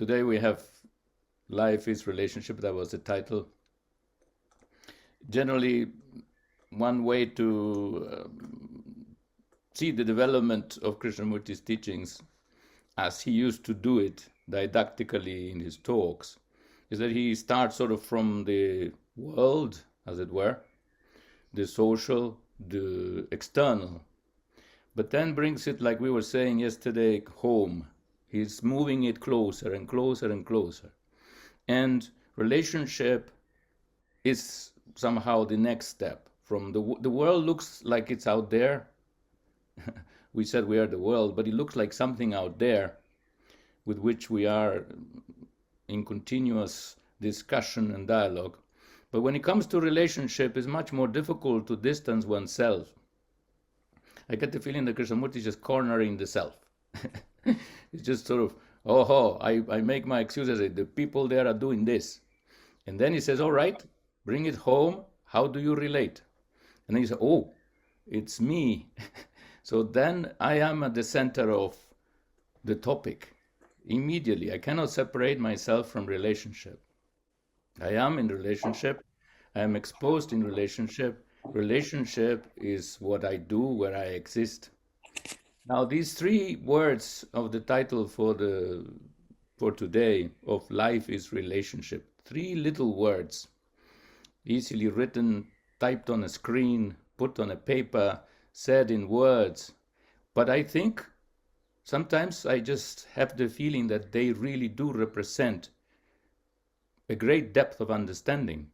today we have Life is Relationship, that was the title. Generally, one way to see the development of Krishnamurti's teachings, as he used to do it didactically in his talks, is that he starts sort of from the world, as it were, the social, the external, but then brings it, like we were saying yesterday, home. He's moving it closer and closer and closer. And relationship is somehow the next step. From the world looks like it's out there. We said we are the world, but it looks like something out there with which we are in continuous discussion and dialogue. But when it comes to relationship, it's much more difficult to distance oneself. I get the feeling that Krishnamurti is just cornering the self. It's just sort of, I make my excuses. The people there are doing this. And then he says, all right, bring it home. How do you relate? And then he says, oh, it's me. So then I am at the center of the topic. Immediately, I cannot separate myself from relationship. I am in relationship. I am exposed in relationship. Relationship is what I do, where I exist. Now, these three words of the title for today of Life is Relationship, three little words, easily written, typed on a screen, put on a paper, said in words. But I think sometimes I just have the feeling that they really do represent a great depth of understanding.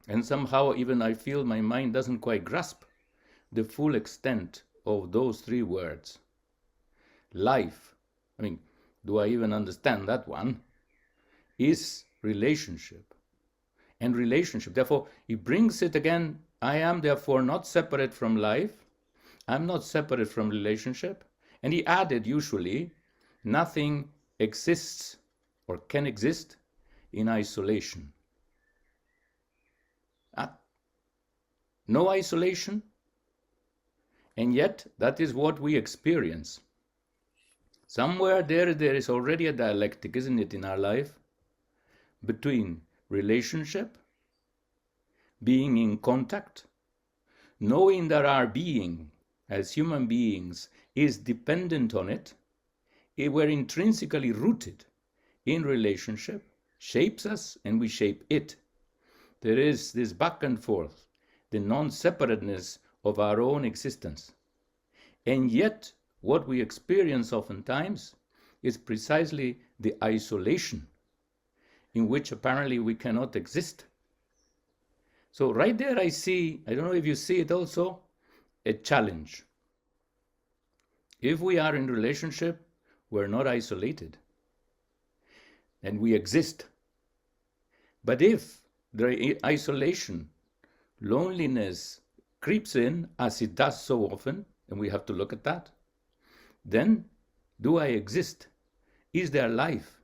And somehow even I feel my mind doesn't quite grasp the full extent of those three words. Life, I mean, do I even understand that one? Is relationship. And relationship, therefore, he brings it again. I am therefore not separate from life. I'm not separate from relationship. And he added, usually, nothing exists or can exist in isolation. No isolation. And yet, that is what we experience. Somewhere there is already a dialectic, isn't it, in our life, between relationship, being in contact, knowing that our being as human beings is dependent on it, we're intrinsically rooted in relationship, shapes us and we shape it. There is this back and forth, the non-separateness of our own existence. And yet, what we experience oftentimes is precisely the isolation in which apparently we cannot exist. So right there I see, I don't know if you see it also, a challenge. If we are in relationship, we're not isolated. And we exist. But if the isolation, loneliness creeps in, as it does so often, and we have to look at that, then do I exist? Is there life?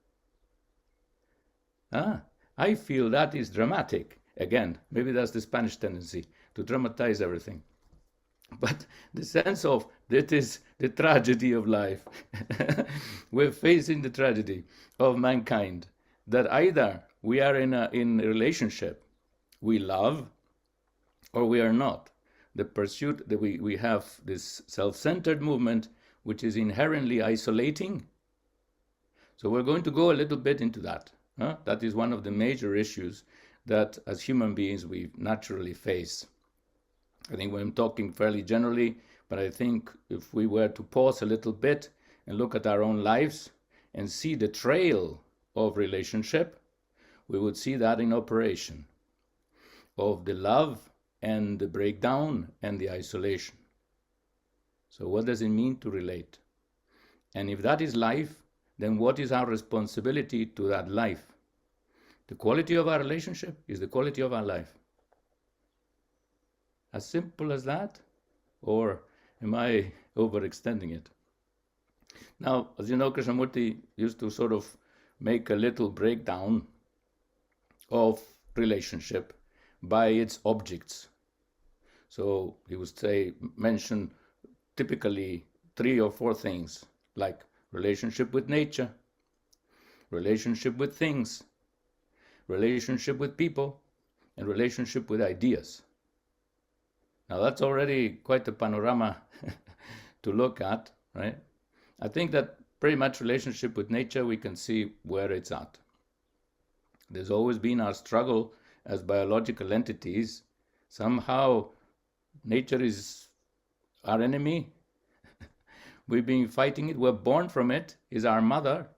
I feel that is dramatic. Again, maybe that's the Spanish tendency to dramatize everything. But the sense of that is the tragedy of life. We're facing the tragedy of mankind, that either we are in a relationship, we love, or we are not. The pursuit that we have this self-centered movement, which is inherently isolating. So we're going to go a little bit into that. That is one of the major issues that as human beings we naturally face. I think I'm talking fairly generally, but I think if we were to pause a little bit and look at our own lives and see the trail of relationship, we would see that in operation, of the love and the breakdown and the isolation. So what does it mean to relate? And if that is life, then what is our responsibility to that life? The quality of our relationship is the quality of our life. As simple as that? Or am I overextending it? Now, as you know, Krishnamurti used to sort of make a little breakdown of relationship by its objects. So he would mention typically 3 or 4 things, like relationship with nature, relationship with things, relationship with people, and relationship with ideas. Now that's already quite a panorama to look at, right? I think that pretty much relationship with nature, we can see where it's at. There's always been our struggle as biological entities. Somehow nature is our enemy. We've been fighting it. We're born from it. Is our mother.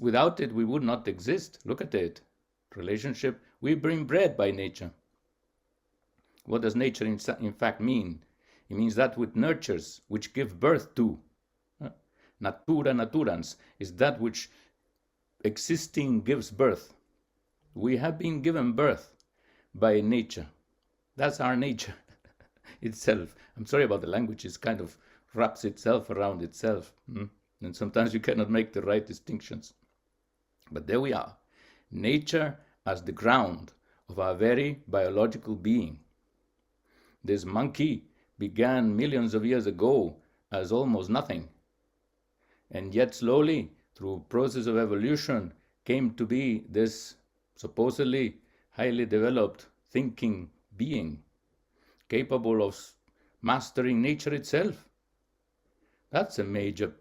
Without it, we would not exist. Look at it. Relationship. We bring bread by nature. What does nature in fact mean? It means that which nurtures, which gives birth to. Natura naturans is that which existing gives birth. We have been given birth by nature. That's our nature itself. I'm sorry about the language. It kind of wraps itself around itself. And sometimes you cannot make the right distinctions. But there we are. Nature as the ground of our very biological being. This monkey began millions of years ago as almost nothing. And yet slowly, through process of evolution, came to be this supposedly highly developed thinking being, capable of mastering nature itself. That's a major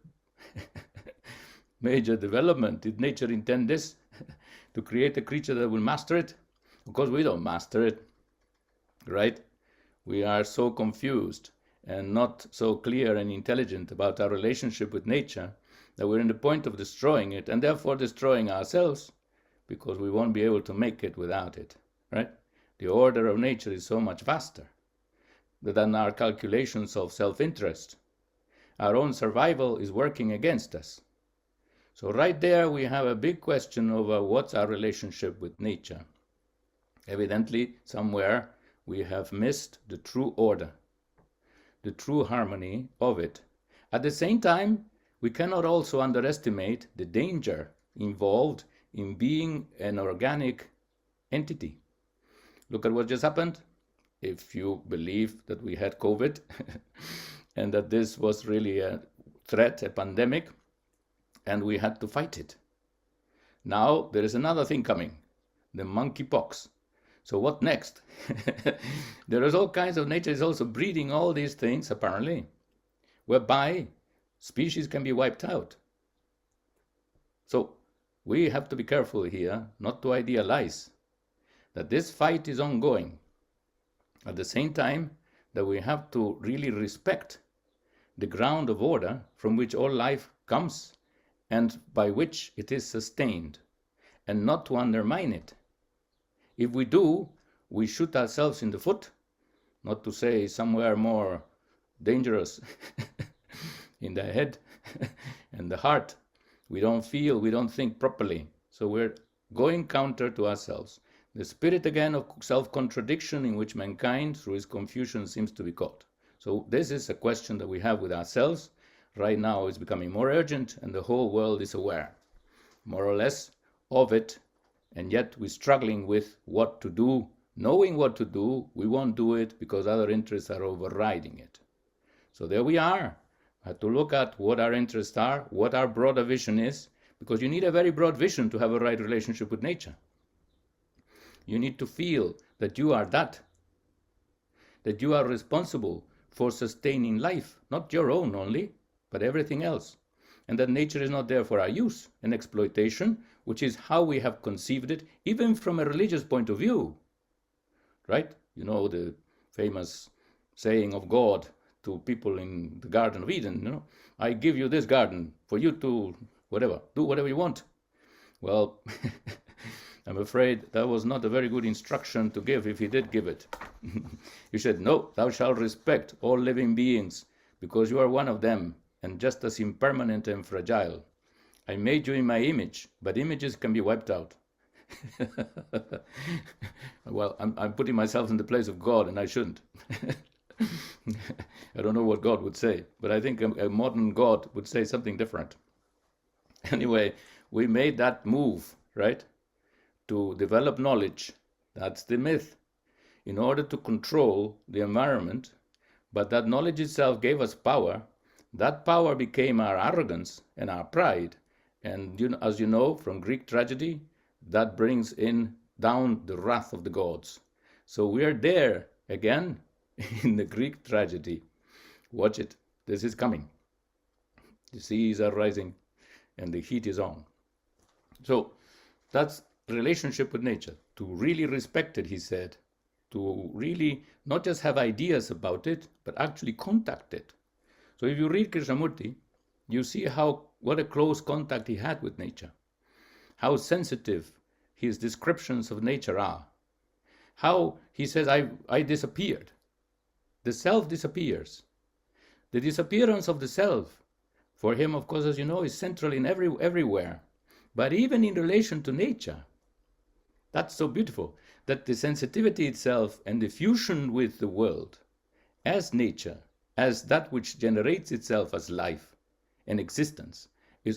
development. Did nature intend this? To create a creature that will master it? Of course, we don't master it, right? We are so confused and not so clear and intelligent about our relationship with nature that we're in the point of destroying it, and therefore destroying ourselves, because we won't be able to make it without it, right? The order of nature is so much vaster than our calculations of self-interest. Our own survival is working against us. So right there we have a big question over what's our relationship with nature. Evidently, somewhere we have missed the true order, the true harmony of it. At the same time, we cannot also underestimate the danger involved in being an organic entity. Look at what just happened. If you believe that we had COVID and that this was really a threat, a pandemic, and we had to fight it. Now there is another thing coming, the monkeypox. So what next? There is all kinds of, nature is also breeding all these things, apparently, whereby species can be wiped out. So we have to be careful here not to idealize that this fight is ongoing. At the same time that we have to really respect the ground of order from which all life comes and by which it is sustained, and not to undermine it. If we do, we shoot ourselves in the foot, not to say somewhere more dangerous, in the head and the heart. We don't feel, we don't think properly. So we're going counter to ourselves. The spirit again of self-contradiction in which mankind, through its confusion, seems to be caught. So this is a question that we have with ourselves. Right now it's becoming more urgent, and the whole world is aware, more or less, of it. And yet we're struggling with what to do. Knowing what to do, we won't do it because other interests are overriding it. So there we are. I have to look at what our interests are, what our broader vision is, because you need a very broad vision to have a right relationship with nature. You need to feel that you are that you are responsible for sustaining life, not your own only, but everything else. And that nature is not there for our use and exploitation, which is how we have conceived it, even from a religious point of view. Right? You know the famous saying of God to people in the Garden of Eden, you know, I give you this garden for you to, whatever, do whatever you want. Well, I'm afraid that was not a very good instruction to give if he did give it. He said, no, thou shalt respect all living beings, because you are one of them, and just as impermanent and fragile. I made you in my image, but images can be wiped out. Well, I'm putting myself in the place of God, and I shouldn't. I don't know what God would say, but I think a modern God would say something different. Anyway, we made that move, right, to develop knowledge. That's the myth, in order to control the environment. But that knowledge itself gave us power. That power became our arrogance and our pride, And as you know from Greek tragedy, that brings down the wrath of the gods. So we are there again in the Greek tragedy. Watch it. This is coming. The seas are rising and the heat is on. So that's relationship with nature. To really respect it, he said, to really not just have ideas about it, but actually contact it. So if you read Krishnamurti, you see what a close contact he had with nature, how sensitive his descriptions of nature are, how he says, I disappeared. The self disappears. The disappearance of the self, for him, of course, as you know, is central in everywhere, but even in relation to nature. That's so beautiful, that the sensitivity itself and the fusion with the world as nature, as that which generates itself as life and existence,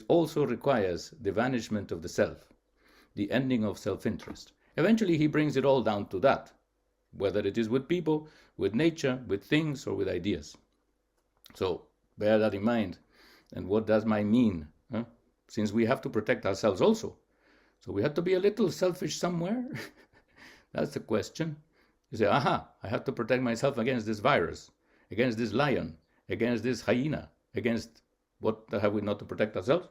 also requires the vanishment of the self, the ending of self-interest. Eventually he brings it all down to that, whether it is with people, with nature, with things, or with ideas. So bear that in mind. And what does my mean? Since we have to protect ourselves also. So we have to be a little selfish somewhere. That's the question. You say, I have to protect myself against this virus, against this lion, against this hyena, against what have we not to protect ourselves?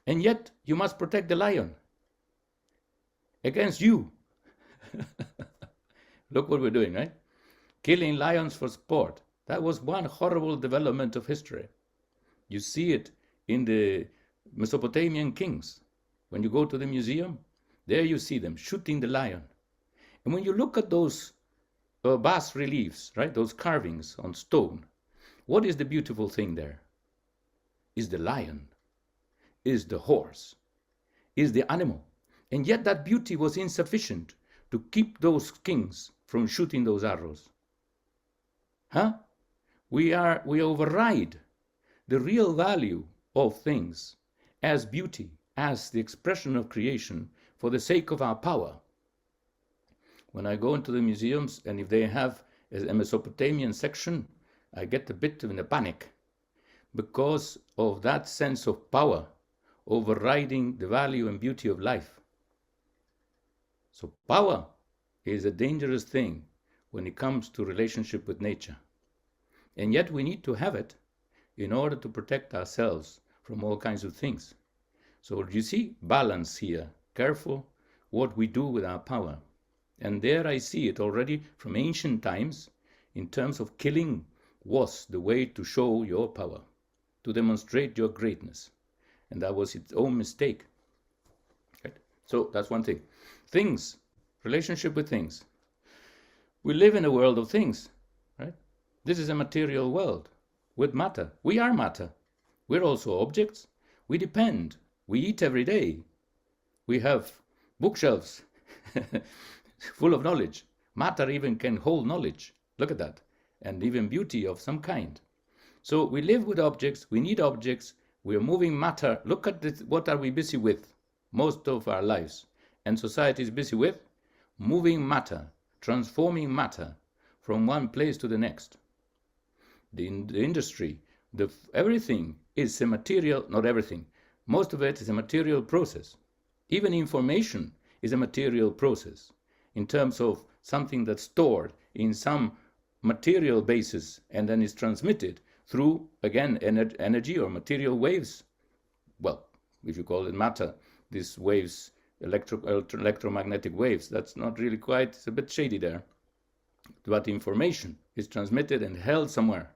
And yet you must protect the lion against you. Look what we're doing, right? Killing lions for sport. That was one horrible development of history. You see it in the Mesopotamian kings. When you go to the museum, there you see them shooting the lion. And when you look at those bas reliefs, right, those carvings on stone, what is the beautiful thing there? Is the lion, is the horse, is the animal. And yet that beauty was insufficient to keep those kings from shooting those arrows. We override the real value of things as beauty, as the expression of creation for the sake of our power. When I go into the museums and if they have a Mesopotamian section, I get a bit in a panic because of that sense of power overriding the value and beauty of life. So power is a dangerous thing when it comes to relationship with nature. And yet we need to have it in order to protect ourselves from all kinds of things. So you see balance here, careful what we do with our power. And there I see it already from ancient times in terms of killing was the way to show your power, to demonstrate your greatness. And that was its own mistake. Right? So that's one thing. Things, relationship with things. We live in a world of things, right? This is a material world with matter. We are matter. We're also objects. We depend. We eat every day. We have bookshelves full of knowledge. Matter even can hold knowledge. Look at that. And even beauty of some kind. So we live with objects. We need objects. We are moving matter. Look at this. What are we busy with most of our lives? And society is busy with moving matter, transforming matter from one place to the next. The industry, everything is a material, not everything. Most of it is a material process. Even information is a material process in terms of something that's stored in some material basis and then is transmitted through, again, energy or material waves. Well, if you call it matter, these waves, electromagnetic waves, that's not really quite, it's a bit shady there. But information is transmitted and held somewhere.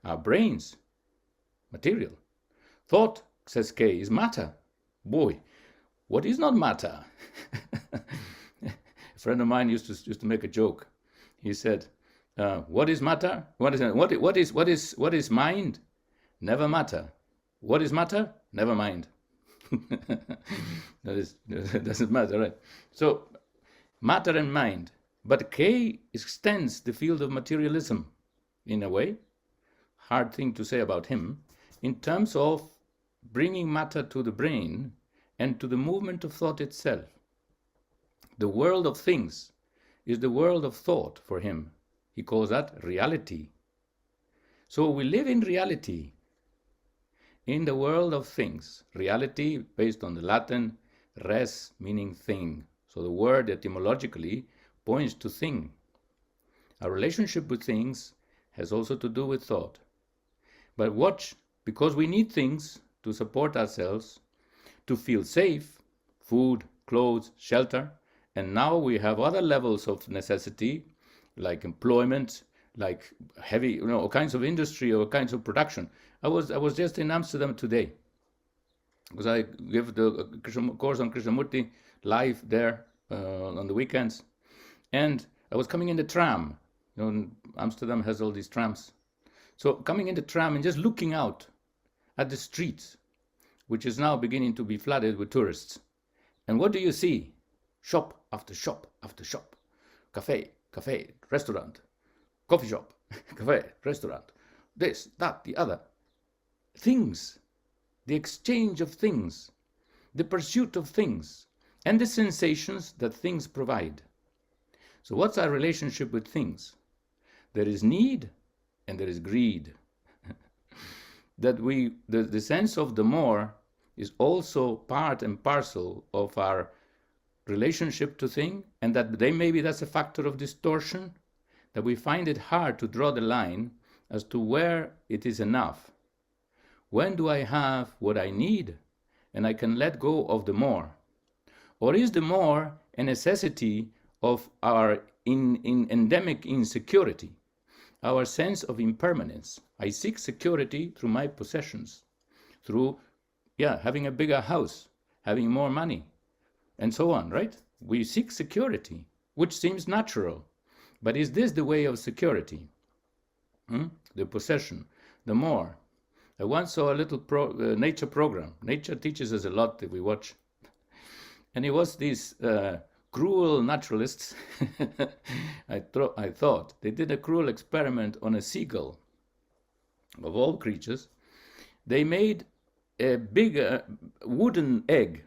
Our brains, material. Thought, says Kay, is matter. Boy, what is not matter? A friend of mine used to make a joke. He said, what is matter? What is mind? Never matter. What is matter? Never mind. That doesn't matter, right? So, matter and mind. But Kay extends the field of materialism in a way, hard thing to say about him, in terms of bringing matter to the brain and to the movement of thought itself. The world of things is the world of thought for him. He calls that reality. So we live in reality. in the world of things. Reality, based on the Latin res, meaning thing. So the word etymologically points to thing. Our relationship with things has also to do with thought. But watch, because we need things to support ourselves, to feel safe, food, clothes, shelter, and now we have other levels of necessity, like employment, like heavy, all kinds of industry or kinds of production. I was just in Amsterdam today, because I give the course on Krishnamurti live there on the weekends, and I was coming in the tram. Amsterdam has all these trams. So coming in the tram and just looking out at the streets, which is now beginning to be flooded with tourists. And what do you see? Shop after shop after shop. Cafe, restaurant, coffee shop, cafe, restaurant, this, that, the other. Things, the exchange of things, the pursuit of things, and the sensations that things provide. So what's our relationship with things? There is need and there is greed. That the sense of the more is also part and parcel of our relationship to thing, and that maybe that's a factor of distortion, that we find it hard to draw the line as to where it is enough. When do I have what I need and I can let go of the more? Or is the more a necessity of our endemic insecurity, our sense of impermanence? I seek security through my possessions, through having a bigger house, having more money, and so on, right? We seek security, which seems natural. But is this the way of security? The possession, the more. I once saw a little nature program. Nature teaches us a lot if we watch. And it was these cruel naturalists. I thought they did a cruel experiment on a seagull. Of all creatures, they made a big wooden egg,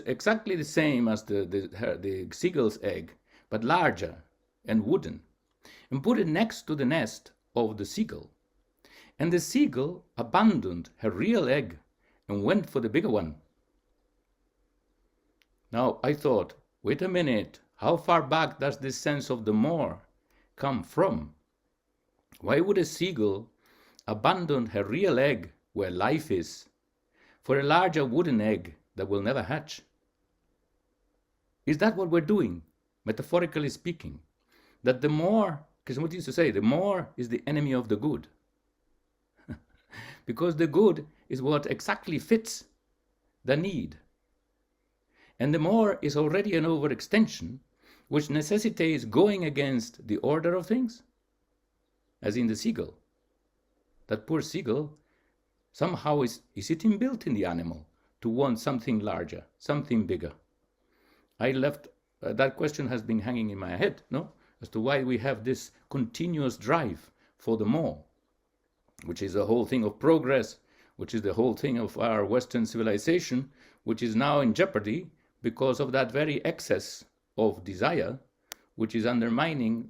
exactly the same as the seagull's egg, but larger and wooden, and put it next to the nest of the seagull. And the seagull abandoned her real egg and went for the bigger one. Now I thought, wait a minute, how far back does this sense of the more come from? Why would a seagull abandon her real egg where life is for a larger wooden egg that will never hatch? Is that what we're doing, metaphorically speaking? That the more, Krishnamurti used to say, the more is the enemy of the good. Because the good is what exactly fits the need. And the more is already an overextension, which necessitates going against the order of things, as in the seagull. That poor seagull, somehow is it inbuilt in the animal to want something larger, something bigger? I left, that question has been hanging in my head, as to why we have this continuous drive for the more, which is the whole thing of progress, which is the whole thing of our Western civilization, which is now in jeopardy because of that very excess of desire, which is undermining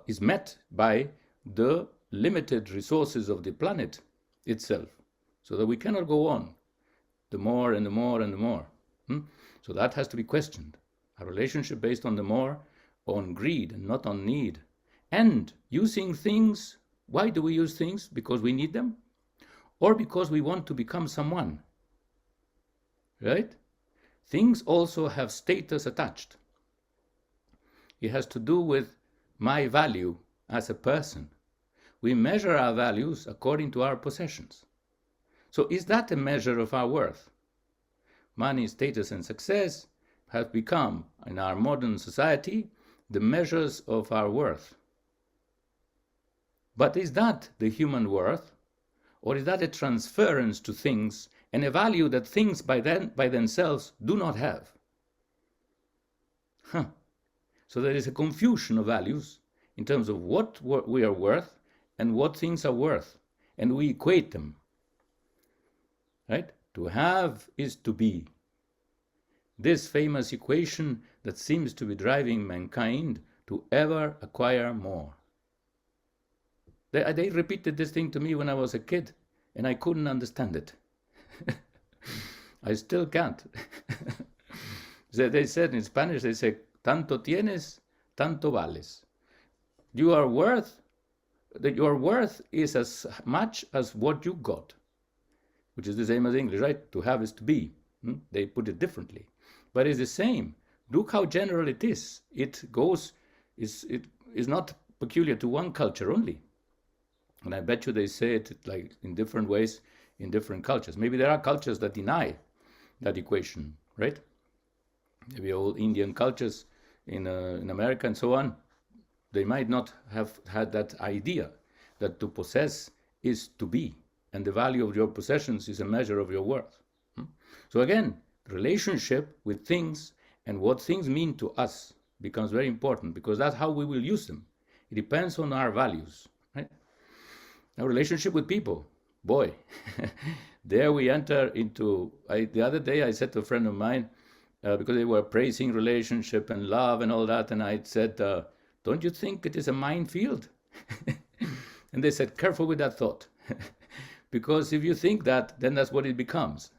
is met by the limited resources of the planet itself, so that we cannot go on the more and the more and the more. So that has to be questioned. A relationship based on the more, on greed and not on need. And using things, why do we use things? Because we need them? Or because we want to become someone? Right? Things also have status attached. It has to do with my value as a person. We measure our values according to our possessions. So is that a measure of our worth? Money, status, and success have become, in our modern society, the measures of our worth. But is that the human worth? Or is that a transference to things and a value that things by themselves do not have? So there is a confusion of values in terms of what we are worth and what things are worth, and we equate them. Right? To have is to be. This famous equation that seems to be driving mankind to ever acquire more. They repeated this thing to me when I was a kid, and I couldn't understand it. I still can't. They said in Spanish, they say, tanto tienes, tanto vales. Your worth is as much as what you got, which is the same as English, right? To have is to be. They put it differently, but it's the same. Look how general it is. It is not peculiar to one culture only. And I bet you they say it like in different ways in different cultures. Maybe there are cultures that deny that equation, right? Maybe old Indian cultures in America and so on, they might not have had that idea that to possess is to be, and the value of your possessions is a measure of your worth. So again, relationship with things and what things mean to us becomes very important, because that's how we will use them. It depends on our values, right? Now, relationship with people, boy, there we enter into, the other day I said to a friend of mine, because they were praising relationship and love and all that, and I said, don't you think it is a minefield? And they said, careful with that thought. Because if you think that, then that's what it becomes.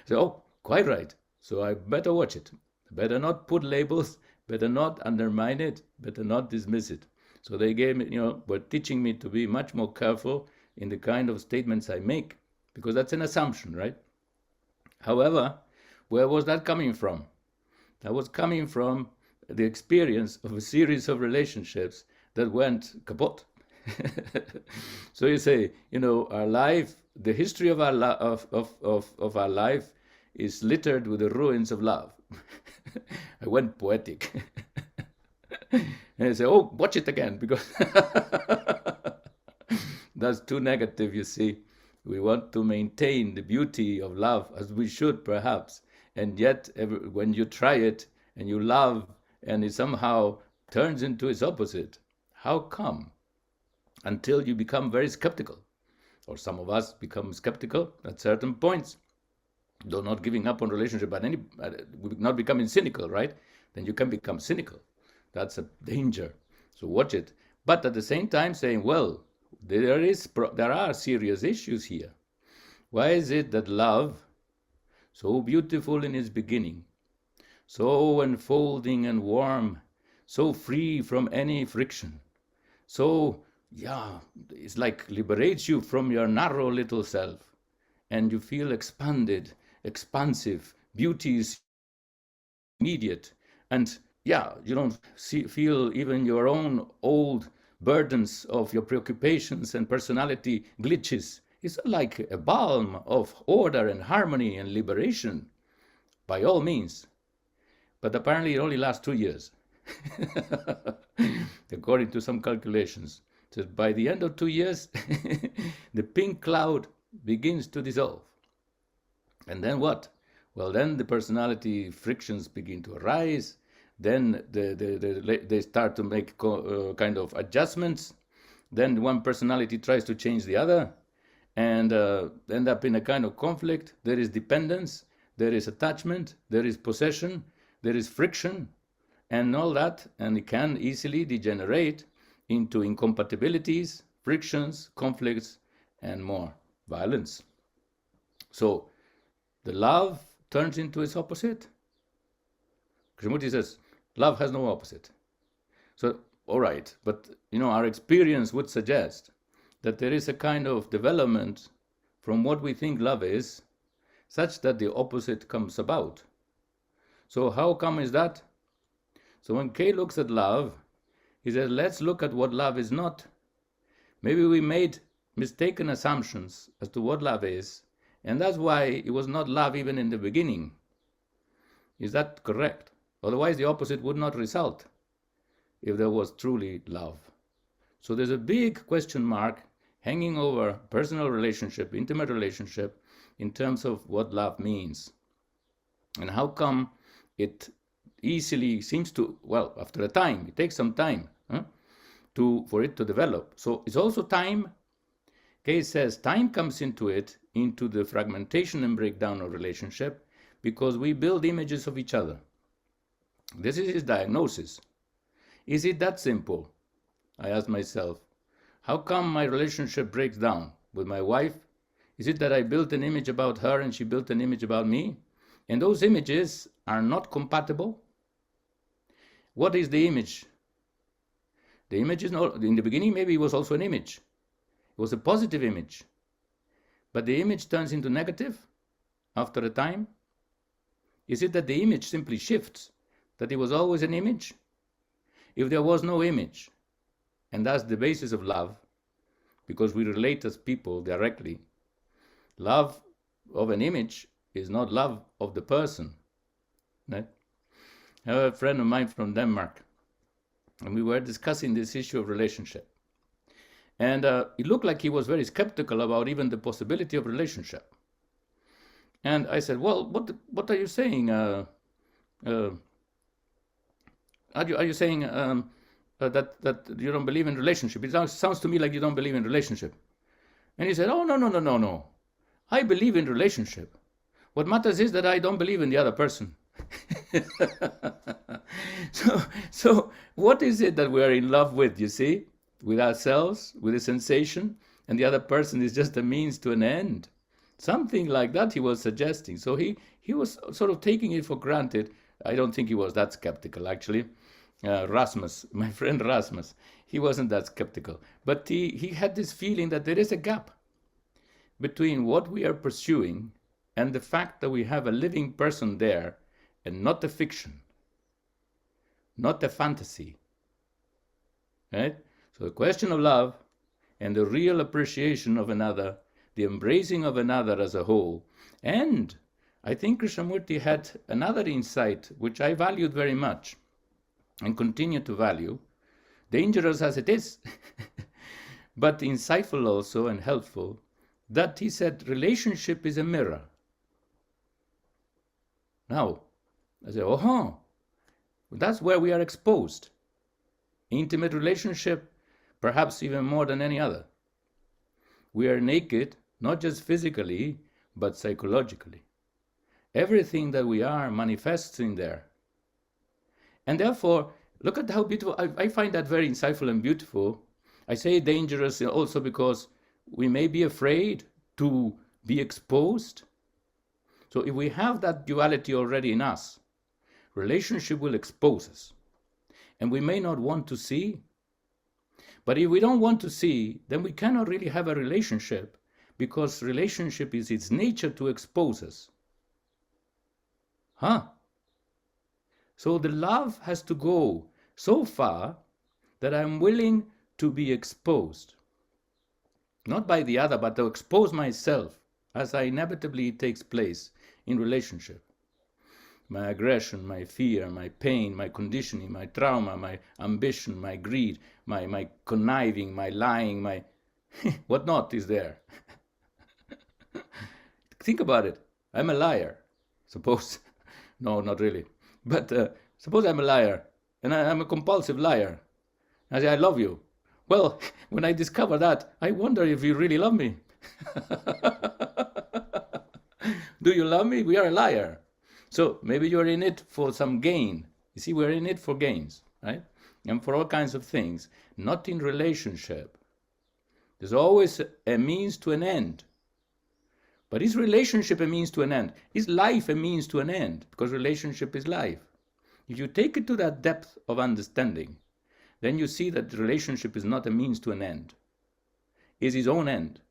So, oh, quite right. So I better watch it. Better not put labels, better not undermine it, better not dismiss it. So they gave me, were teaching me to be much more careful in the kind of statements I make, because that's an assumption, right? However, where was that coming from? That was coming from the experience of a series of relationships that went kaput. So you say, our life, the history of our our life is littered with the ruins of love. I went poetic. And I say, oh, watch it again, because that's too negative, you see. We want to maintain the beauty of love, as we should perhaps, and yet when you try it and you love and it somehow turns into its opposite, how come? Until you become very skeptical, or some of us become skeptical at certain points, though not giving up on relationship, but not becoming cynical, right? Then you can become cynical. That's a danger. So watch it. But at the same time saying, well, there are serious issues here. Why is it that love, so beautiful in its beginning, so enfolding and warm, so free from any friction, so, it's like liberates you from your narrow little self, and you feel expanded, expansive, beauty is immediate, and you don't feel even your own old burdens of your preoccupations and personality glitches. It's like a balm of order and harmony and liberation, by all means. But apparently it only lasts 2 years, according to some calculations. So by the end of 2 years, the pink cloud begins to dissolve. And then what? Well, then the personality frictions begin to arise. Then they start to make kind of adjustments. Then one personality tries to change the other and end up in a kind of conflict. There is dependence, there is attachment, there is possession, there is friction, and all that. And it can easily degenerate into incompatibilities, frictions, conflicts, and more violence. So the love turns into its opposite. Krishnamurti says, love has no opposite. So, all right, but our experience would suggest that there is a kind of development from what we think love is, such that the opposite comes about. So how come is that? So when Kay looks at love, he says, let's look at what love is not. Maybe we made mistaken assumptions as to what love is, and that's why it was not love even in the beginning. Is that correct? Otherwise, the opposite would not result if there was truly love. So there's a big question mark hanging over personal relationship, intimate relationship, in terms of what love means. And how come it easily seems to, well, after a time, it takes some time for it to develop. So it's also time. Kay says time comes into the fragmentation and breakdown of relationship, because we build images of each other. This is his diagnosis. Is it that simple? I ask myself. How come my relationship breaks down with my wife? Is it that I built an image about her and she built an image about me? And those images are not compatible? What is the image? The image is not, in the beginning maybe it was also an image. It was a positive image. But the image turns into negative after a time? Is it that the image simply shifts? That it was always an image? If there was no image, and that's the basis of love, because we relate as people directly, love of an image is not love of the person. Right? I have a friend of mine from Denmark, and we were discussing this issue of relationship. And it looked like he was very skeptical about even the possibility of relationship. And I said, well, what are you saying? Are you saying that you don't believe in relationship? It sounds to me like you don't believe in relationship. And he said, oh, no. I believe in relationship. What matters is that I don't believe in the other person. So what is it that we are in love with, you see? With ourselves, with a sensation, and the other person is just a means to an end. Something like that he was suggesting. So he was sort of taking it for granted. I don't think he was that skeptical, actually. Rasmus, my friend Rasmus, he wasn't that skeptical. But he had this feeling that there is a gap between what we are pursuing and the fact that we have a living person there and not a fiction, not a fantasy. Right? So the question of love and the real appreciation of another, the embracing of another as a whole. And I think Krishnamurti had another insight, which I valued very much and continue to value, dangerous as it is, but insightful also and helpful, that he said relationship is a mirror. Now, I said, that's where we are exposed. Intimate relationship, perhaps even more than any other. We are naked, not just physically, but psychologically. Everything that we are manifests in there. And therefore, look at how beautiful, I find that very insightful and beautiful. I say dangerous also because we may be afraid to be exposed. So if we have that duality already in us, relationship will expose us. And we may not want to see. But if we don't want to see, then we cannot really have a relationship, because relationship is its nature to expose us. So the love has to go so far that I'm willing to be exposed. Not by the other, but to expose myself, as inevitably it takes place in relationship. My aggression, my fear, my pain, my conditioning, my trauma, my ambition, my greed, my conniving, my lying, my whatnot is there. Think about it. I'm a liar. Suppose, no, not really. But suppose I'm a liar, and I'm a compulsive liar. I say, I love you. Well, when I discover that, I wonder if you really love me. Do you love me? We are a liar. So maybe you're in it for some gain. You see, we're in it for gains, right? And for all kinds of things, not in relationship. There's always a means to an end. But is relationship a means to an end? Is life a means to an end? Because relationship is life. If you take it to that depth of understanding, then you see that relationship is not a means to an end. It's its own end.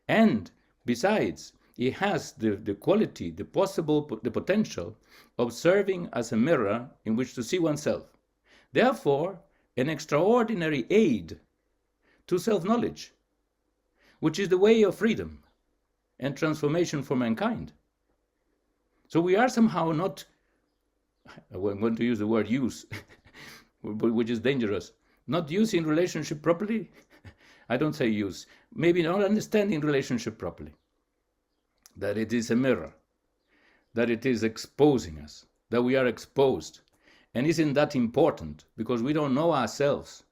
And besides, it has the quality, the potential of serving as a mirror in which to see oneself. Therefore, an extraordinary aid to self-knowledge, which is the way of freedom and transformation for mankind. So we are somehow not, I'm going to use the word use, which is dangerous, not using relationship properly. I don't say use, maybe not understanding relationship properly. That it is a mirror, that it is exposing us, that we are exposed. And isn't that important? Because we don't know ourselves.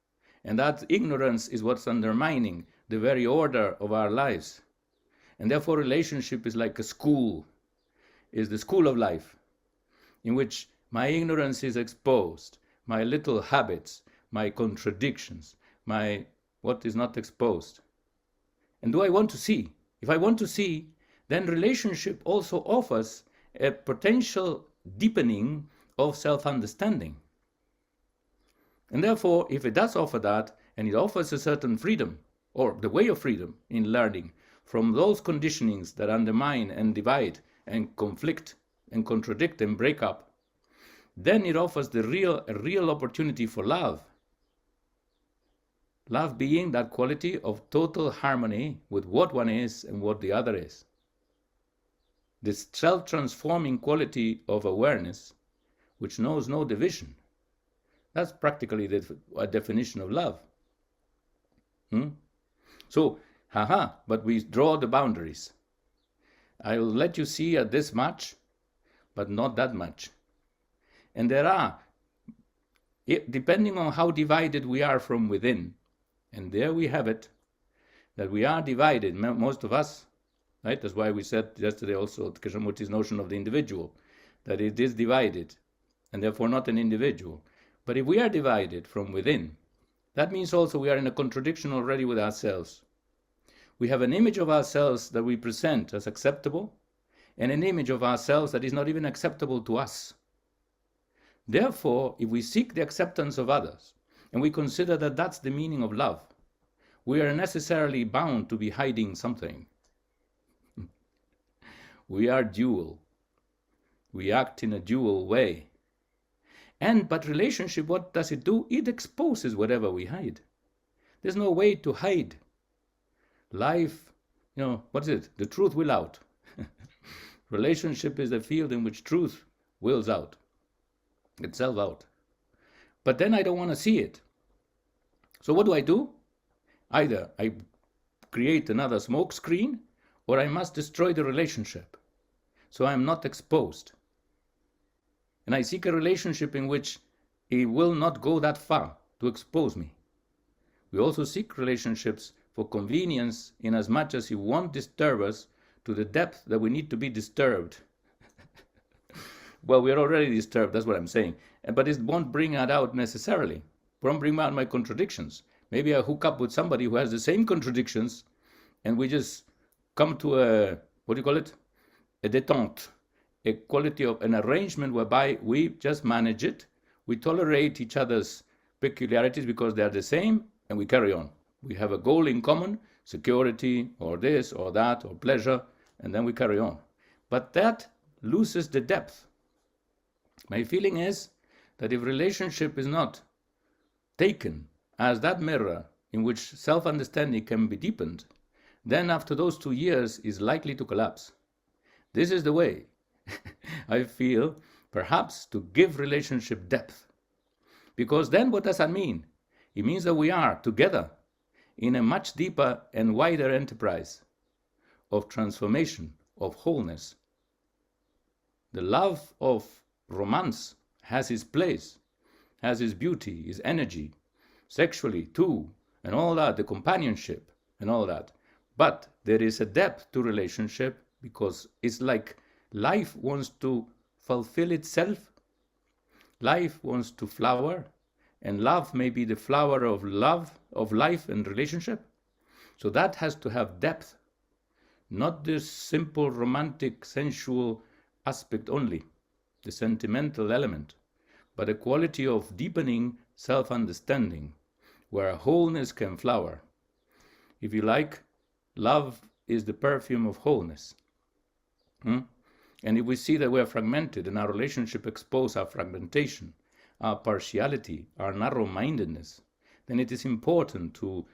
And that ignorance is what's undermining the very order of our lives. And therefore relationship is like a school, is the school of life, in which my ignorance is exposed, my little habits, my contradictions, my what is not exposed. And do I want to see? if I want to see, then relationship also offers a potential deepening of self-understanding. And therefore, if it does offer that, and it offers a certain freedom, or the way of freedom in learning from those conditionings that undermine and divide and conflict and contradict and break up, then it offers a real opportunity for love. Love being that quality of total harmony with what one is and what the other is. This self-transforming quality of awareness, which knows no division. That's practically a definition of love. So, but we draw the boundaries. I will let you see at this much, but not that much. And there are, depending on how divided we are from within, and there we have it, that we are divided, most of us, right? That's why we said yesterday also Krishnamurti's notion of the individual, that it is divided, and therefore not an individual. But if we are divided from within, that means also we are in a contradiction already with ourselves. We have an image of ourselves that we present as acceptable, and an image of ourselves that is not even acceptable to us. Therefore, if we seek the acceptance of others, and we consider that that's the meaning of love, we are necessarily bound to be hiding something. We are dual. We act in a dual way. But relationship, what does it do? It exposes whatever we hide. There's no way to hide. Life, what is it? The truth will out. Relationship is the field in which truth wills out, itself out. But then I don't want to see it. So what do? Either I create another smoke screen, or I must destroy the relationship, so I'm not exposed. And I seek a relationship in which it will not go that far to expose me. We also seek relationships for convenience, in as much as it won't disturb us to the depth that we need to be disturbed. Well, we are already disturbed, that's what I'm saying. But it won't bring it out necessarily. It won't bring out my contradictions. Maybe I hook up with somebody who has the same contradictions, and we just come to a détente, a quality of an arrangement whereby we just manage it. We tolerate each other's peculiarities because they are the same, and we carry on. We have a goal in common, security, or this, or that, or pleasure, and then we carry on. But that loses the depth. My feeling is that if relationship is not taken as that mirror in which self-understanding can be deepened, then after those 2 years is likely to collapse. This is the way, I feel, perhaps to give relationship depth. Because then what does that mean? It means that we are together in a much deeper and wider enterprise of transformation, of wholeness. The love of romance has its place, has its beauty, its energy, sexually too, and all that, the companionship and all that. But there is a depth to relationship because it's like life wants to fulfill itself. Life wants to flower, and love may be the flower of love, of life and relationship. So that has to have depth, not this simple romantic sensual aspect only, the sentimental element, but a quality of deepening self-understanding, where wholeness can flower. If you like, love is the perfume of wholeness. And if we see that we are fragmented and our relationship exposes our fragmentation, our partiality, our narrow-mindedness, then it is important to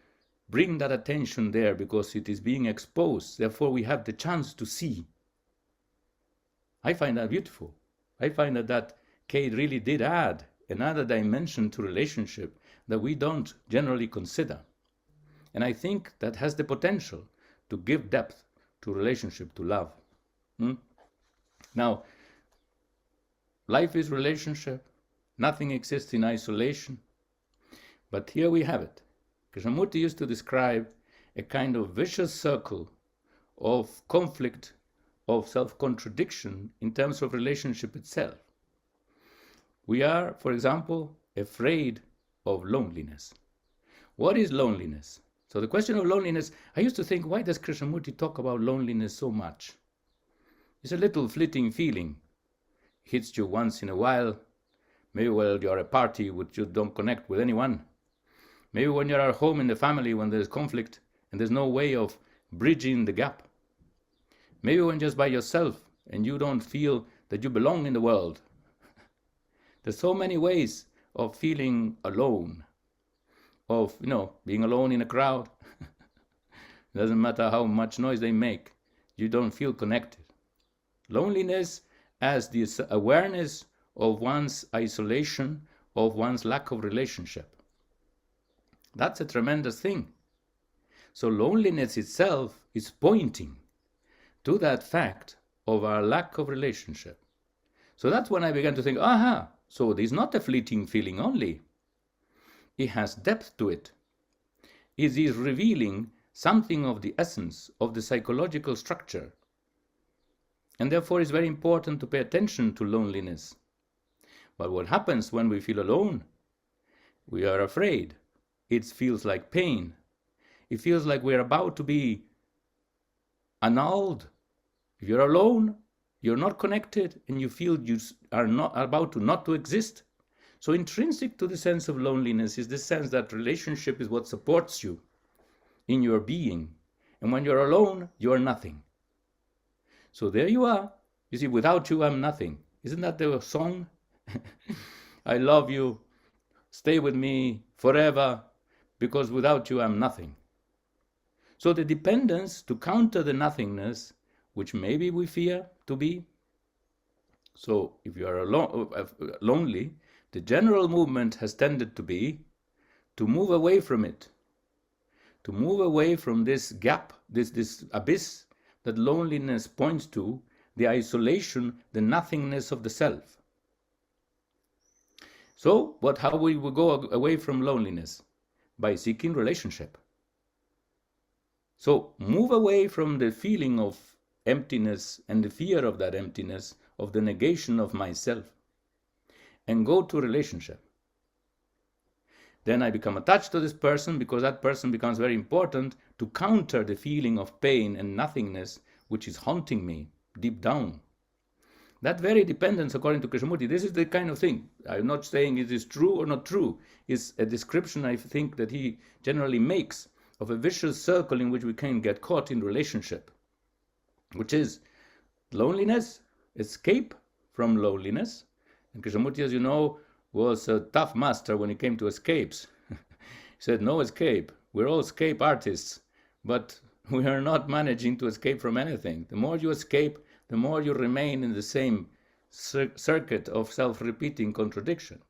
bring that attention there because it is being exposed. Therefore, we have the chance to see. I find that beautiful. I find that Kate really did add another dimension to relationship that we don't generally consider. And I think that has the potential to give depth to relationship, to love. Now, life is relationship. Nothing exists in isolation. But here we have it. Krishnamurti used to describe a kind of vicious circle of conflict, of self-contradiction in terms of relationship itself. We are, for example, afraid of loneliness. What is loneliness? So the question of loneliness, I used to think, why does Krishnamurti talk about loneliness so much? It's a little fleeting feeling. It hits you once in a while. Maybe while you're at a party which you don't connect with anyone. Maybe when you're at home in the family when there's conflict and there's no way of bridging the gap. Maybe when just by yourself and you don't feel that you belong in the world. There's so many ways of feeling alone, of being alone in a crowd. Doesn't matter how much noise they make, you don't feel connected. Loneliness as this awareness of one's isolation, of one's lack of relationship. That's a tremendous thing. So loneliness itself is pointing to that fact of our lack of relationship. So that's when I began to think, so it is not a fleeting feeling only. It has depth to it. It is revealing something of the essence of the psychological structure. And therefore it's very important to pay attention to loneliness. But what happens when we feel alone? We are afraid. It feels like pain. It feels like we're about to be annulled. If you're alone, you're not connected, and you feel you are not about not to exist. So intrinsic to the sense of loneliness is the sense that relationship is what supports you in your being. And when you're alone, you are nothing. So there you are. You see, without you, I'm nothing. Isn't that the song? I love you. Stay with me forever, because without you, I'm nothing. So the dependence to counter the nothingness, which maybe we fear to be. So if you are lonely, the general movement has tended to be to move away from it, to move away from this gap, this abyss that loneliness points to, the isolation, the nothingness of the self. So how will we go away from loneliness? By seeking relationship. So move away from the feeling of emptiness and the fear of that emptiness, of the negation of myself, and go to relationship. Then I become attached to this person because that person becomes very important to counter the feeling of pain and nothingness which is haunting me deep down. That very dependence, according to Krishnamurti, this is the kind of thing. I'm not saying it is true or not true. It's a description, I think, that he generally makes of a vicious circle in which we can get caught in relationship, which is loneliness, escape from loneliness. And Krishnamurti, as you know, was a tough master when it came to escapes. He said, no escape. We're all escape artists, but we are not managing to escape from anything. The more you escape, the more you remain in the same circuit of self-repeating contradiction.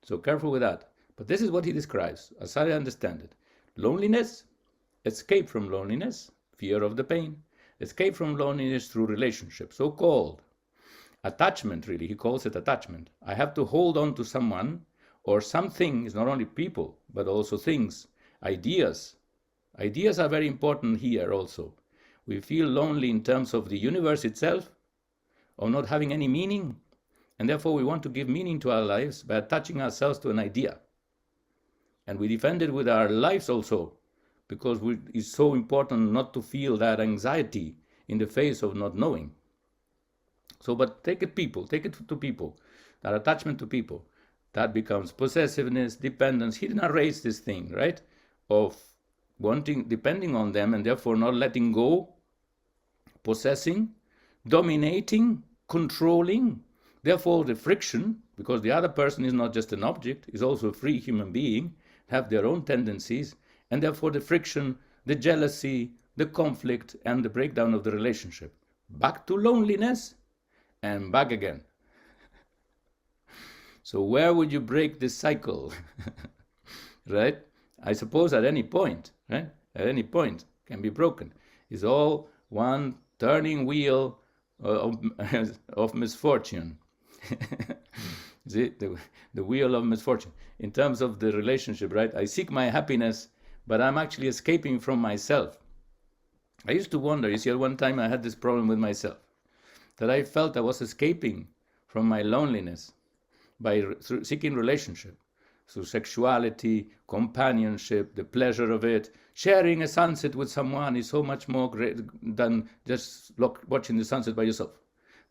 So careful with that. But this is what he describes, as I understand it. Loneliness, escape from loneliness, fear of the pain, escape from loneliness through relationship, so-called. Attachment, really, he calls it attachment. I have to hold on to someone or something, it's not only people, but also things, ideas. Ideas are very important here also. We feel lonely in terms of the universe itself, of not having any meaning, and therefore we want to give meaning to our lives by attaching ourselves to an idea. And we defend it with our lives also, because it's so important not to feel that anxiety in the face of not knowing. So, but take it to people, that attachment to people, that becomes possessiveness, dependence. He narrates this thing, right, of depending on them and therefore not letting go, possessing, dominating, controlling. Therefore the friction, because the other person is not just an object, is also a free human being, have their own tendencies, and therefore the friction, the jealousy, the conflict, and the breakdown of the relationship. Back to loneliness, and back again. So where would you break this cycle? Right? I suppose at any point, right? At any point can be broken. It's all one turning wheel of misfortune. The wheel of misfortune. In terms of the relationship, right? I seek my happiness, but I'm actually escaping from myself. I used to wonder, you see, at one time I had this problem with myself, that I felt I was escaping from my loneliness by seeking relationship through sexuality, companionship, the pleasure of it. Sharing a sunset with someone is so much more great than just watching the sunset by yourself.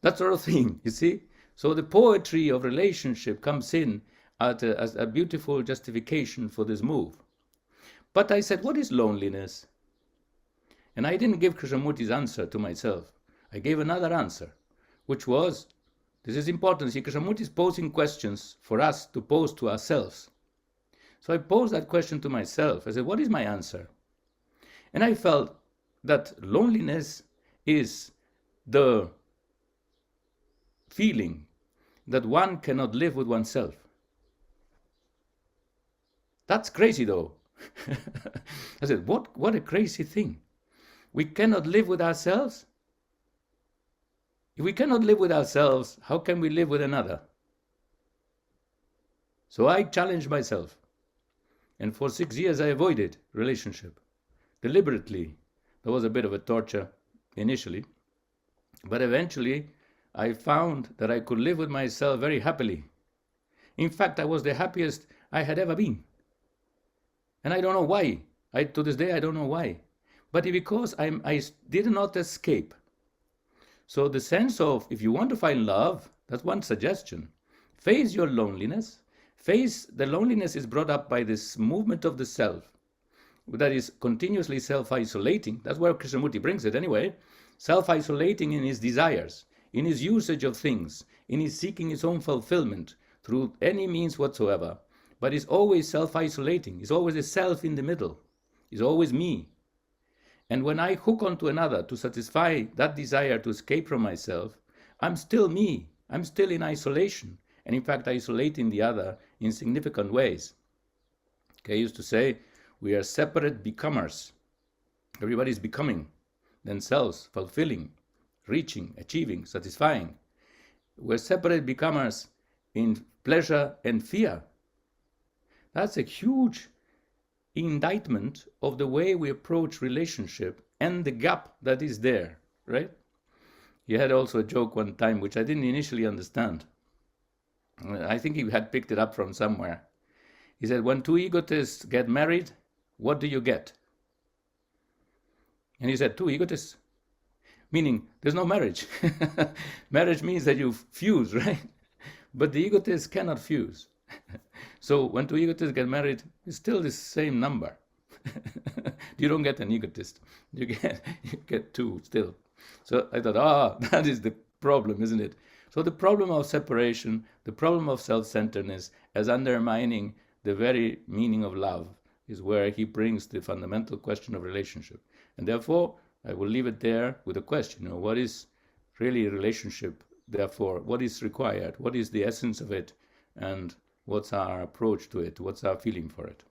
That sort of thing, you see? So the poetry of relationship comes in as a beautiful justification for this move. But I said, what is loneliness? And I didn't give Krishnamurti's answer to myself. I gave another answer, which was, this is important. See, Krishnamurti is posing questions for us to pose to ourselves. So I posed that question to myself. I said, what is my answer? And I felt that loneliness is the feeling that one cannot live with oneself. That's crazy, though. I said, what a crazy thing. We cannot live with ourselves? If we cannot live with ourselves, how can we live with another? So I challenged myself. And for 6 years I avoided relationship. Deliberately. There was a bit of a torture initially. But eventually I found that I could live with myself very happily. In fact, I was the happiest I had ever been. And I don't know why. To this day I don't know why. But because I did not escape. So the sense of, if you want to find love, that's one suggestion. Face your loneliness. The loneliness is brought up by this movement of the self that is continuously self-isolating. That's where Krishnamurti brings it anyway. Self-isolating in his desires, in his usage of things, in his seeking his own fulfillment through any means whatsoever. But it's always self-isolating. It's always a self in the middle. It's always me. And when I hook onto another to satisfy that desire to escape from myself, I'm still me. I'm still in isolation. And in fact, isolating the other in significant ways. Okay, I used to say, we are separate becomers. Everybody's becoming themselves, fulfilling, reaching, achieving, satisfying. We're separate becomers in pleasure and fear. That's a huge indictment of the way we approach relationship and the gap that is there, right? He had also a joke one time, which I didn't initially understand. I think he had picked it up from somewhere. He said, when two egotists get married, what do you get? And he said, two egotists. Meaning, there's no marriage. Marriage means that you fuse, right? But the egotists cannot fuse. So when two egotists get married, it's still the same number. You don't get an egotist. You get two still. So I thought, that is the problem, isn't it? So the problem of separation, the problem of self-centeredness as undermining the very meaning of love is where he brings the fundamental question of relationship. And therefore, I will leave it there with a question. What is really a relationship? Therefore, what is required? What is the essence of it? And what's our approach to it? What's our feeling for it?